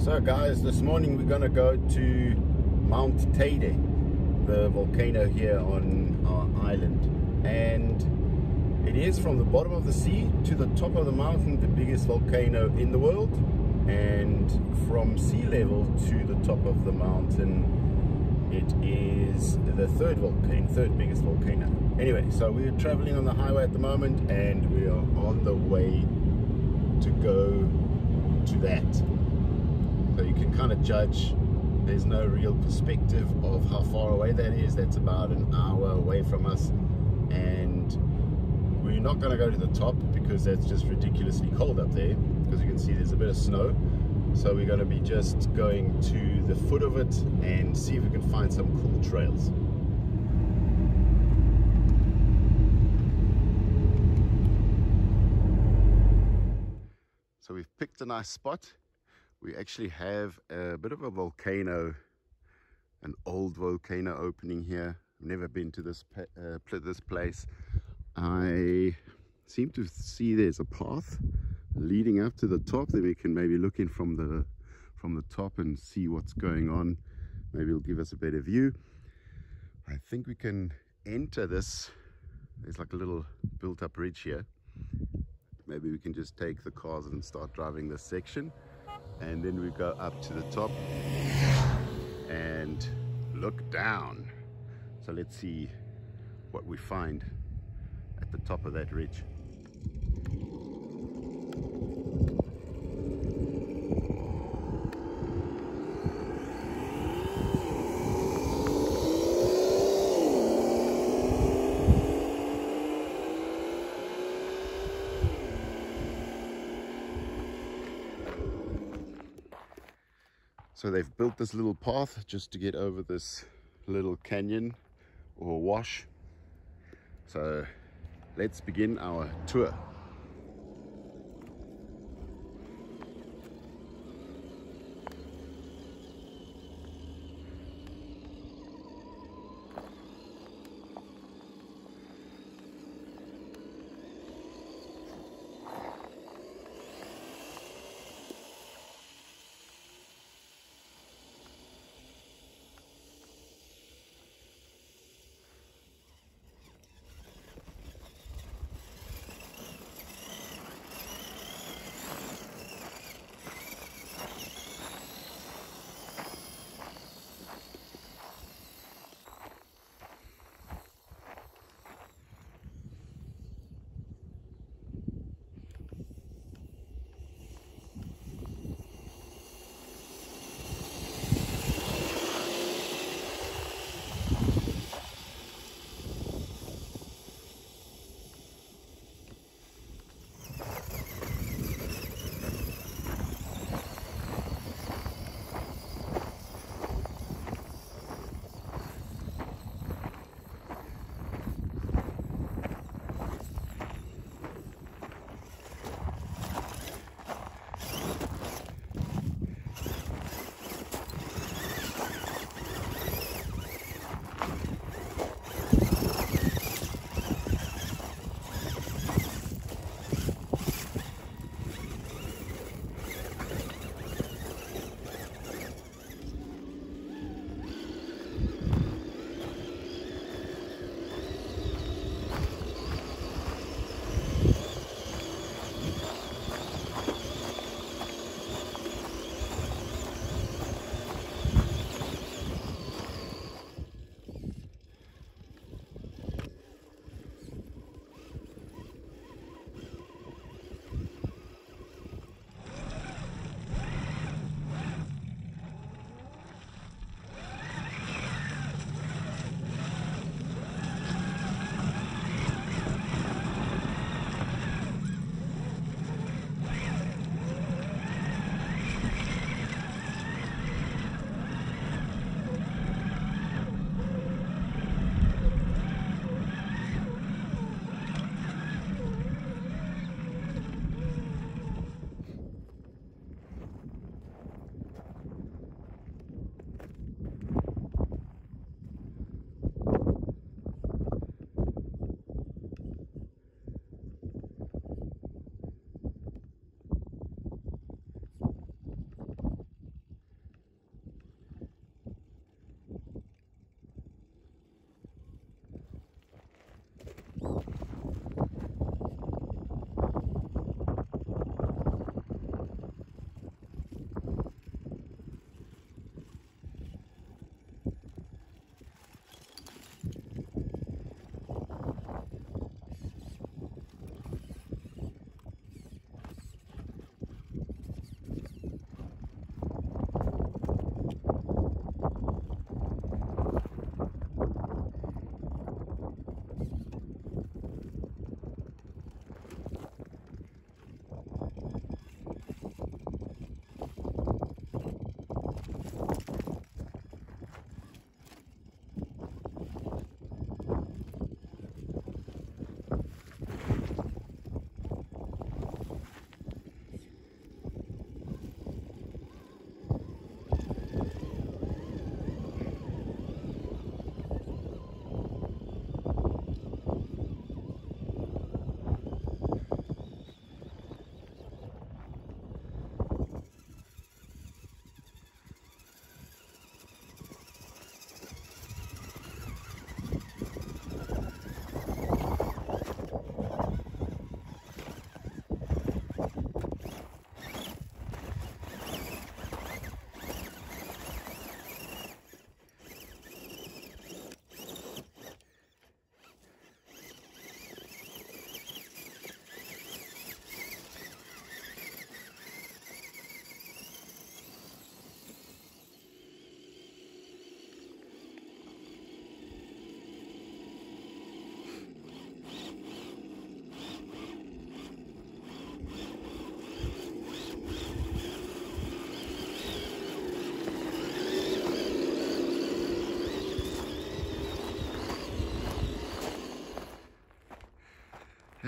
So guys, this morning we're going to go to Mount Teide, the volcano here on our island, and it is from the bottom of the sea to the top of the mountain the biggest volcano in the world, and from sea level to the top of the mountain it is the third biggest volcano. Anyway, so we're traveling on the highway at the moment and we are on the way to go to that. So you can kind of judge, there's no real perspective of how far away that is. That's about an hour away from us, and we're not going to go to the top because that's just ridiculously cold up there, because you can see there's a bit of snow. So we're going to be just going to the foot of it and see if we can find some cool trails. So we've picked a nice spot. We actually have a bit of a volcano, an old volcano opening here. I've never been to this place. I seem to see there's a path leading up to the top. Then we can maybe look in from the top and see what's going on. Maybe it'll give us a better view. I think we can enter this. There's like a little built-up ridge here. Maybe we can just take the cars and start driving this section, and then we go up to the top and look down. So let's see what we find at the top of that ridge. So they've built this little path just to get over this little canyon or wash. So let's begin our tour.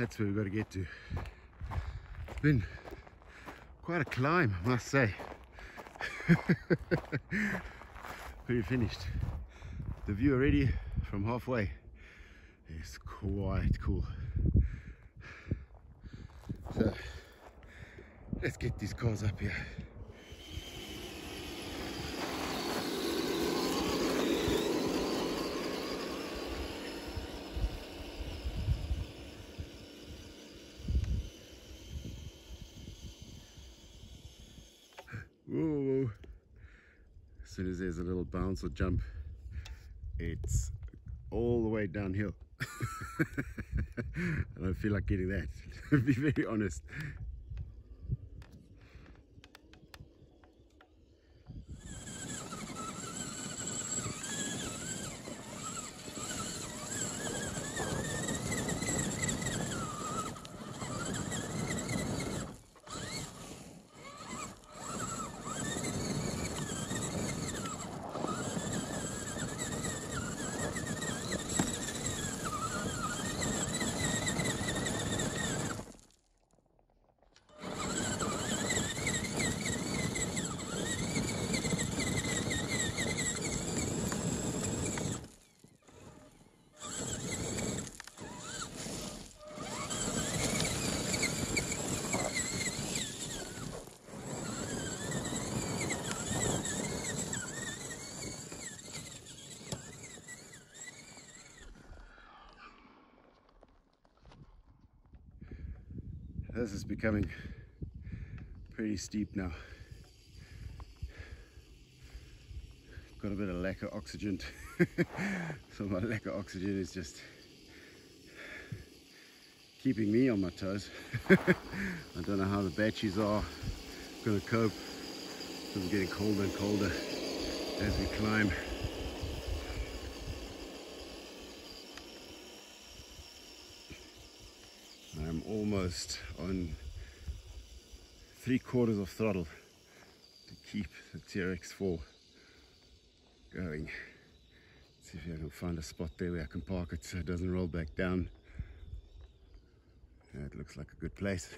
That's where we've got to get to. It's been quite a climb, I must say. Pretty finished. The view already from halfway is quite cool. So let's get these cars up here. Whoa. As soon as there's a little bounce or jump, it's all the way downhill. I don't feel like getting that, to be very honest. This is becoming pretty steep now. Got a bit of lack of oxygen. So my lack of oxygen is just keeping me on my toes. I don't know how the batteries are going to cope. It's getting colder and colder as we climb. I'm almost on 3/4 of throttle to keep the TRX4 going. Let's see if I can find a spot there where I can park it so it doesn't roll back down. Yeah, it looks like a good place.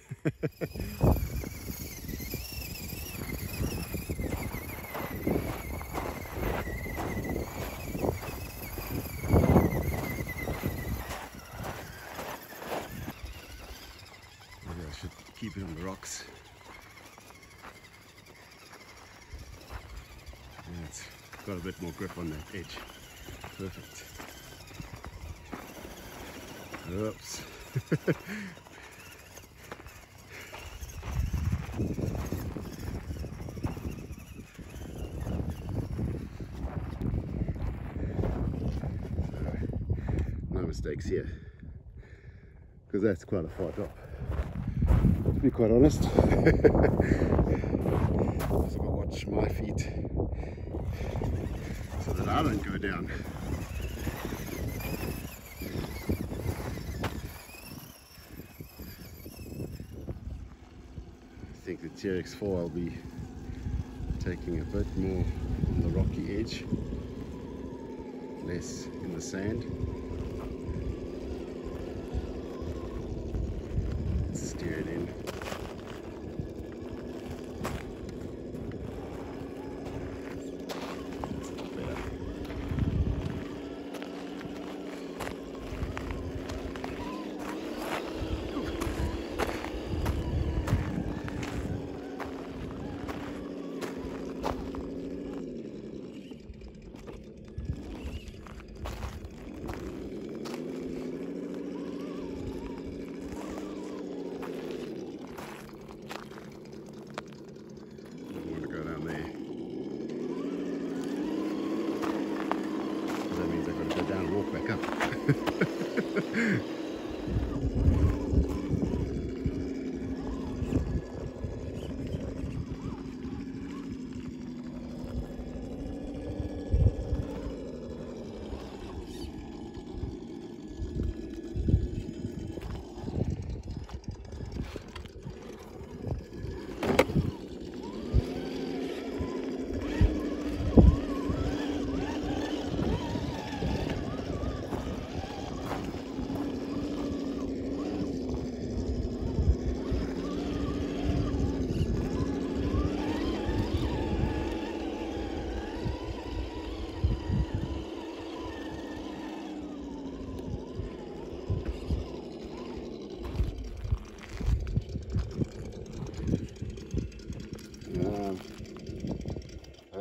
Keep it on the rocks. Yeah, it's got a bit more grip on that edge. Perfect. Oops. No mistakes here, because that's quite a far drop. To be quite honest, I've got to watch my feet so that I don't go down. I think the TRX4 I'll be taking a bit more on the rocky edge, less in the sand. Steer it in.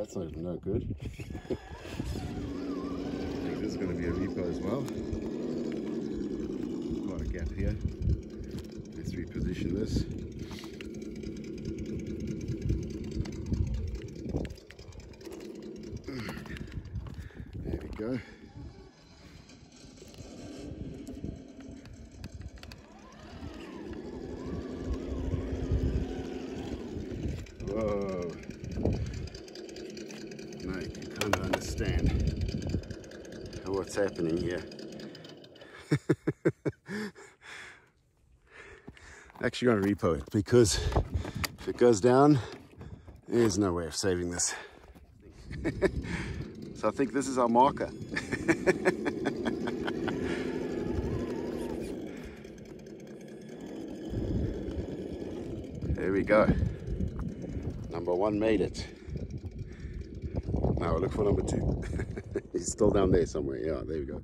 that's not no good. I think this is going to be a repo as well. Quite a gap here. Let's reposition this. There we go. Whoa. No, you can kind of understand what's happening here. Actually going to repo it, because if it goes down, there's no way of saving this. So I think this is our marker. There we go. Number one made it. Now we'll look for number two. He's still down there somewhere. Yeah, there we go.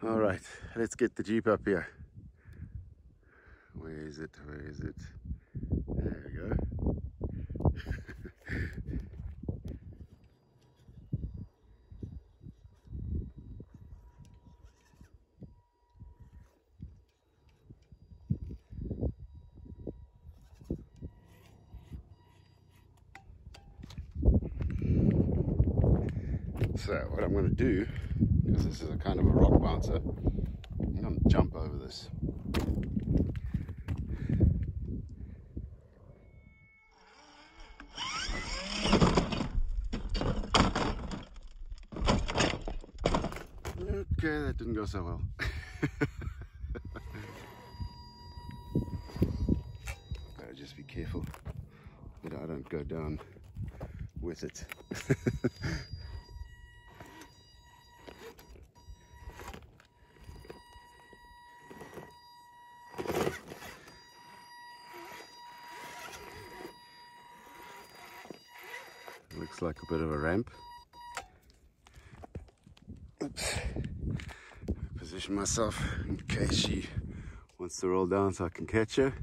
All right, let's get the Jeep up here. Where is it? Where is it? There we go. So what I'm going to do, because this is a kind of a rock bouncer, I'm going to jump over this. Okay, that didn't go so well. Gotta just be careful that I don't go down with it. Looks like a bit of a ramp. Oops. Position myself in case she wants to roll down so I can catch her.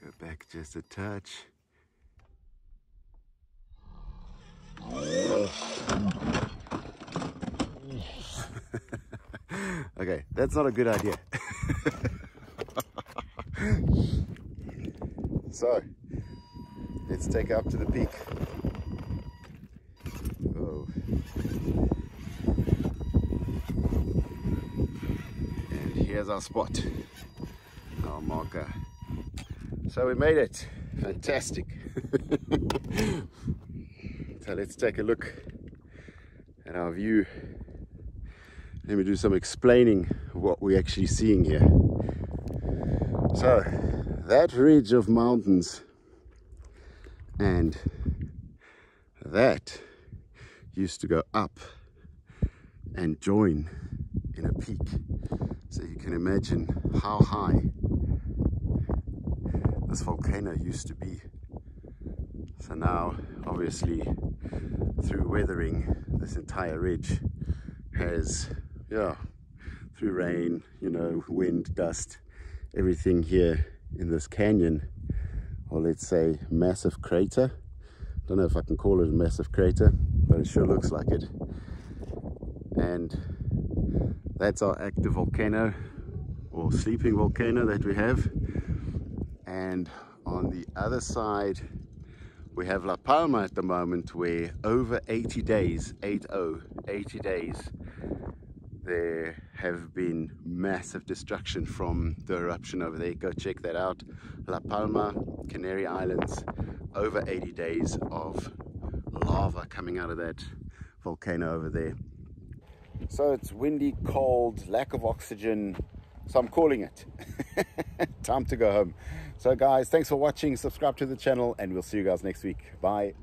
Go back just a touch. Okay, that's not a good idea. So, let's take her up to the peak. Oh. And here's our spot, our marker. So we made it. Fantastic. So let's take a look at our view. Let me do some explaining of what we're actually seeing here. So that ridge of mountains and that used to go up and join in a peak. So you can imagine how high this volcano used to be. So now, obviously, through weathering, this entire ridge has, through rain, wind, dust, everything here in this canyon, or let's say massive crater. Don't know if I can call it a massive crater, but it sure looks like it. And that's our active volcano, or sleeping volcano that we have. And on the other side, we have La Palma at the moment, where over 80 days, 80 days, there have been massive destruction from the eruption over there. Go check that out. La Palma, Canary Islands, over 80 days of lava coming out of that volcano over there. So it's windy, cold, lack of oxygen, so I'm calling it. Time to go home. So guys, thanks for watching. Subscribe to the channel and we'll see you guys next week. Bye.